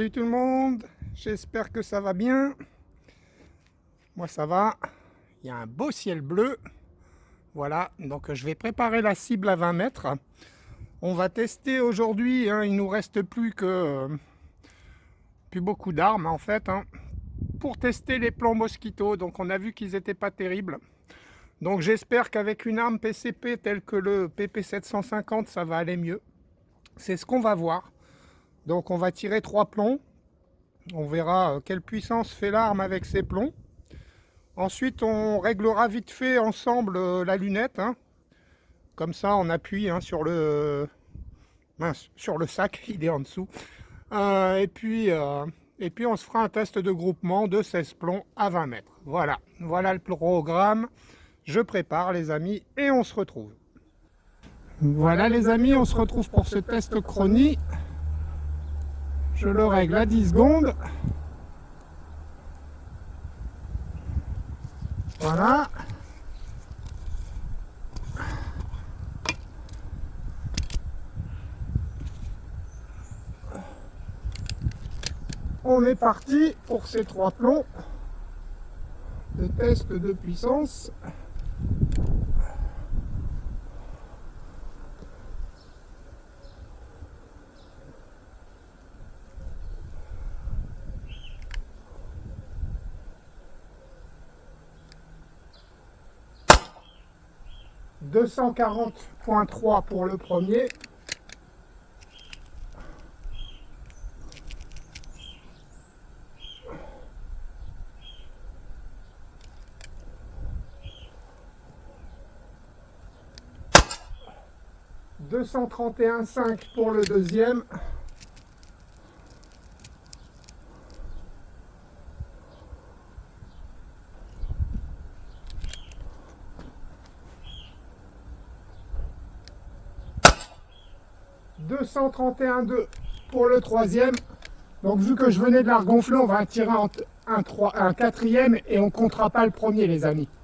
Salut tout le monde, j'espère que ça va bien. Moi ça va, il y a un beau ciel bleu. Voilà, donc je vais préparer la cible à 20 mètres. On va tester aujourd'hui, il nous reste plus beaucoup d'armes en fait, pour tester les plans Mosquito. Donc on a vu qu'ils n'étaient pas terribles. Donc j'espère qu'avec une arme PCP telle que le PP750, ça va aller mieux. C'est ce qu'on va voir. Donc on va tirer 3 plombs. On verra quelle puissance fait l'arme avec ces plombs. Ensuite, on réglera vite fait ensemble la lunette. Comme ça, on appuie sur le sac, il est en dessous. Et puis, on se fera un test de groupement de 16 plombs à 20 mètres. Voilà, voilà le programme. Je prépare les amis et on se retrouve. Voilà les amis, on se retrouve pour ce test chronie. Je le règle à 10 secondes. Voilà. On est parti pour ces 3 plombs de test de puissance. « 240.3 pour le premier. » « 231.5 pour le deuxième. » « 231.2 pour le troisième. Donc vu que je venais de la regonfler, on va en tirer un quatrième et on ne comptera pas le premier les amis. «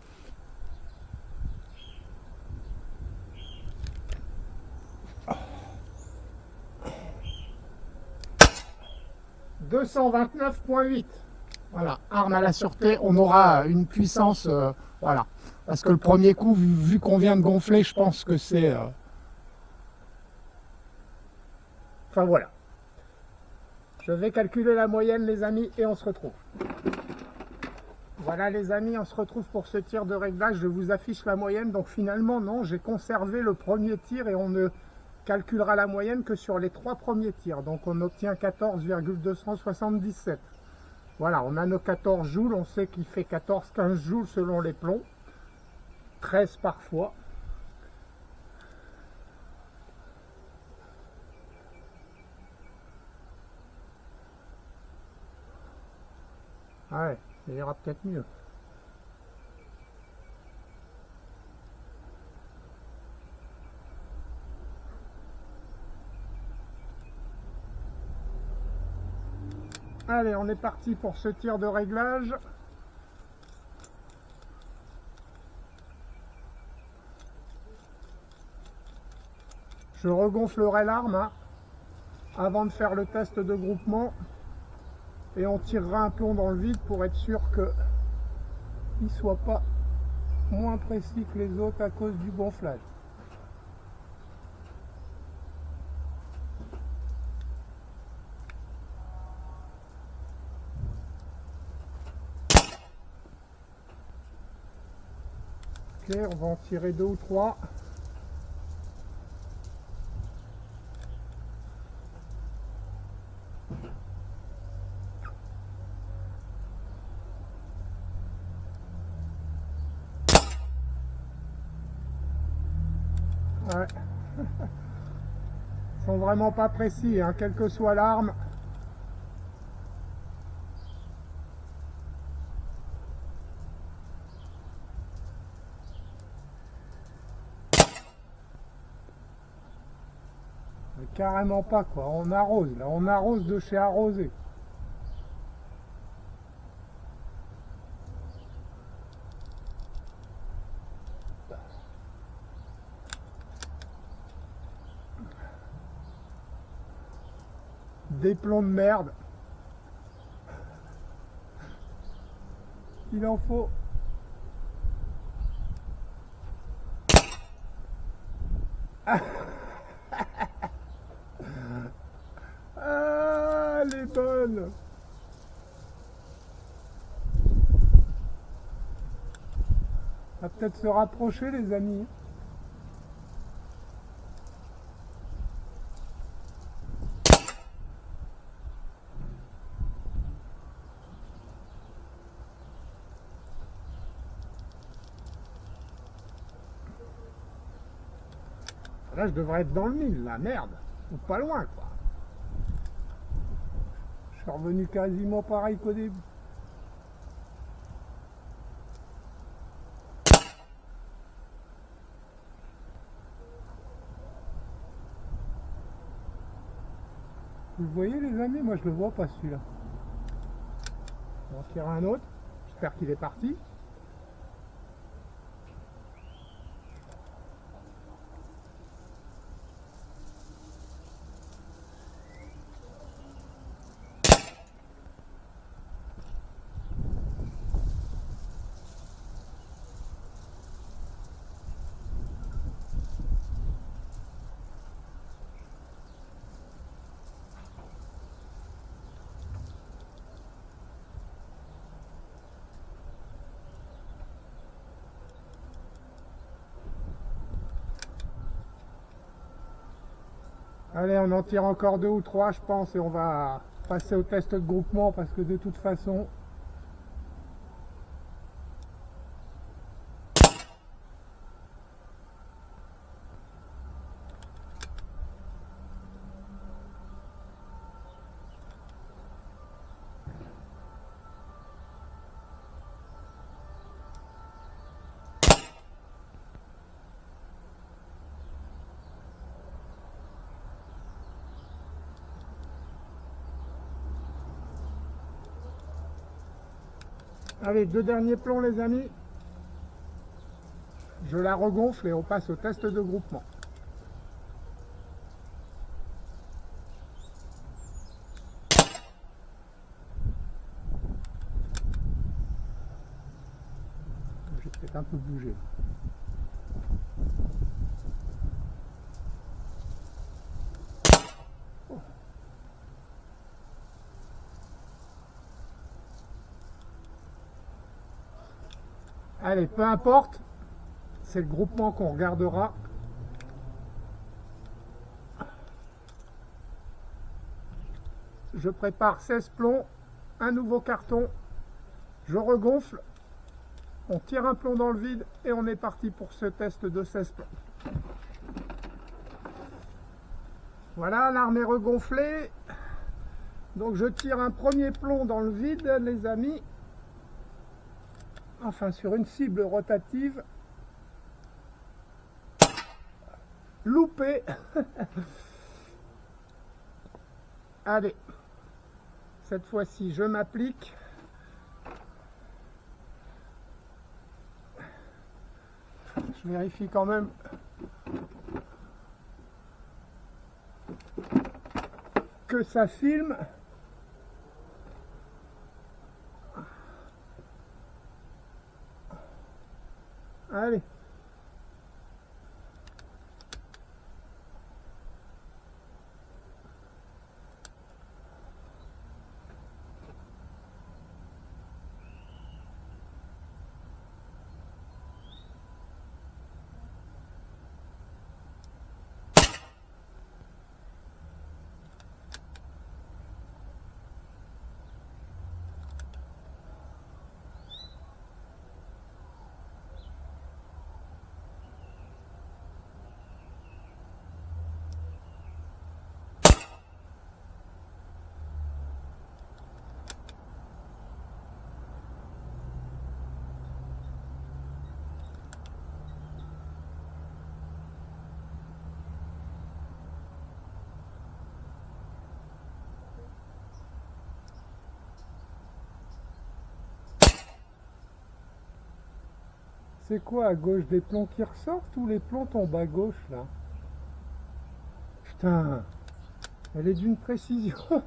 229.8. » Voilà, arme à la sûreté, on aura une puissance, voilà. Parce que le premier coup, vu qu'on vient de gonfler, je pense que c'est... Enfin voilà. Je vais calculer la moyenne les amis et on se retrouve. Voilà les amis, on se retrouve pour ce tir de réglage. Je vous affiche la moyenne. Donc finalement non, j'ai conservé le premier tir et on ne calculera la moyenne que sur les 3 premiers tirs. Donc on obtient 14,277. Voilà, on a nos 14 joules. On sait qu'il fait 14-15 joules selon les plombs. 13 parfois. Ouais, ça ira peut-être mieux. Allez, on est parti pour ce tir de réglage. Je regonflerai l'arme avant de faire le test de groupement. Et on tirera un plomb dans le vide pour être sûr qu'il ne soit pas moins précis que les autres à cause du gonflage. Ok, on va en tirer 2 ou 3. Ouais. Ils sont vraiment pas précis, quelle que soit l'arme. Mais carrément pas quoi, on arrose là, on arrose de chez arrosé. Des plombs de merde. Il en faut. Ah, elle est bonne. On va peut-être se rapprocher, les amis. Là, je devrais être dans le 1000, là, merde. Ou pas loin, quoi. Je suis revenu quasiment pareil qu'au début. Vous le voyez, les amis? Moi, je le vois pas, celui-là. On va en tirer un autre. J'espère qu'il est parti. Allez, on en tire encore 2 ou 3, je pense, et on va passer au test de groupement parce que de toute façon... Allez, 2 derniers plombs, les amis. Je la regonfle et on passe au test de groupement. J'ai peut-être un peu bougé. Oh. Allez, peu importe, c'est le groupement qu'on regardera. Je prépare 16 plombs, un nouveau carton, je regonfle, on tire un plomb dans le vide et on est parti pour ce test de 16 plombs. Voilà, l'arme est regonflée. Donc je tire un premier plomb dans le vide, les amis. Enfin, sur une cible rotative. Loupé. Allez, cette fois-ci, je m'applique. Je vérifie quand même que ça filme. Allez. C'est quoi à gauche, des plombs qui ressortent ou les plombs tombent à gauche là? Putain, elle est d'une précision.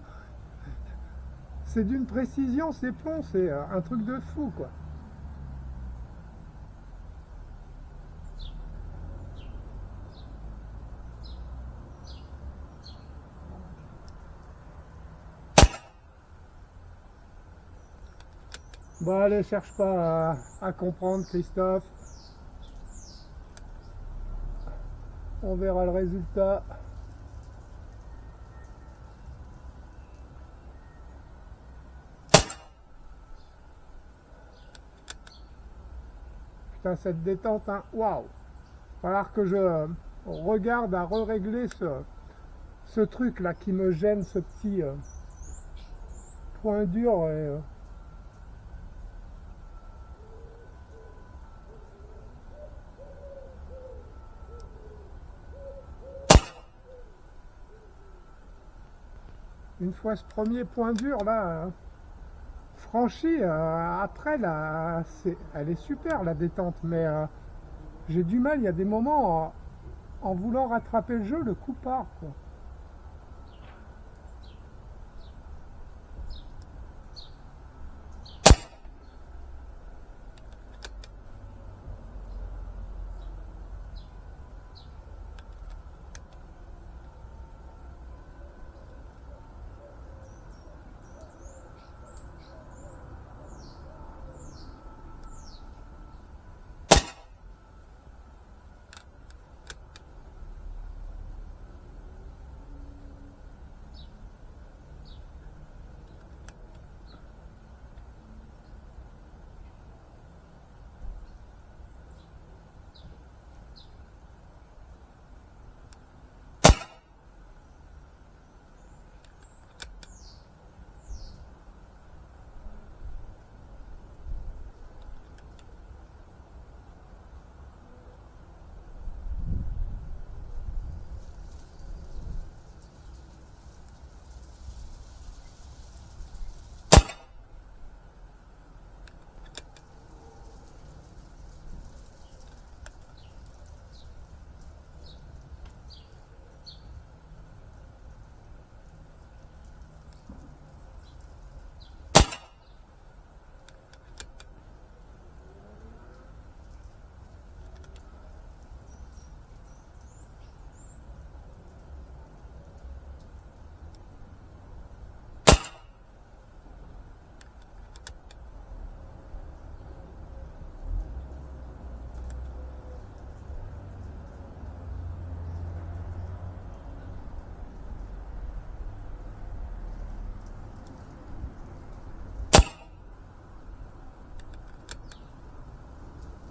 C'est d'une précision ces plombs, c'est un truc de fou quoi. Bon allez, cherche pas à comprendre Christophe. On verra le résultat. Putain, cette détente, hein. Waouh! Falloir que je regarde à régler ce truc là qui me gêne, ce petit point dur. Une fois ce premier point dur là franchi, après là, elle est super la détente, mais j'ai du mal, il y a des moments en voulant rattraper le jeu, le coup part quoi.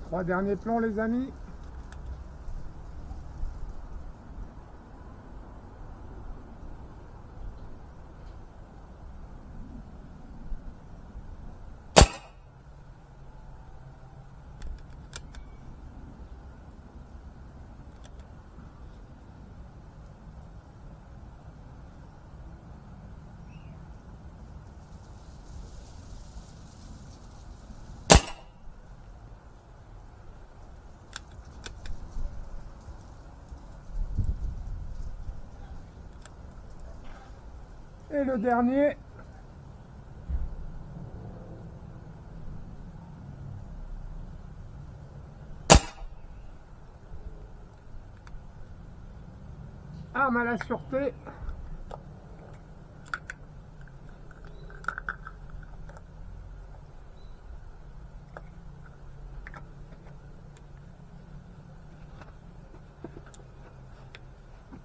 Trois derniers plans les amis. Et le dernier. Arme à la sûreté.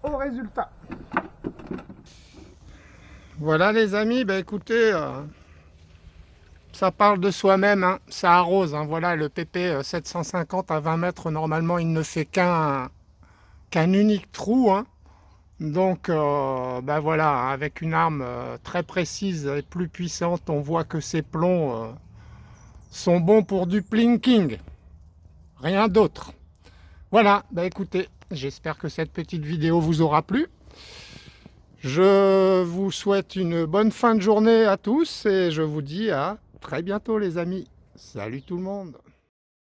Au résultat. Voilà les amis, bah écoutez, ça parle de soi-même, hein, ça arrose, hein, voilà le PP 750 à 20 mètres, normalement il ne fait qu'un unique trou, hein. Donc bah voilà, hein, avec une arme très précise et plus puissante, on voit que ces plombs sont bons pour du plinking, rien d'autre. Voilà, bah écoutez, j'espère que cette petite vidéo vous aura plu. Je vous souhaite une bonne fin de journée à tous et je vous dis à très bientôt les amis. Salut tout le monde.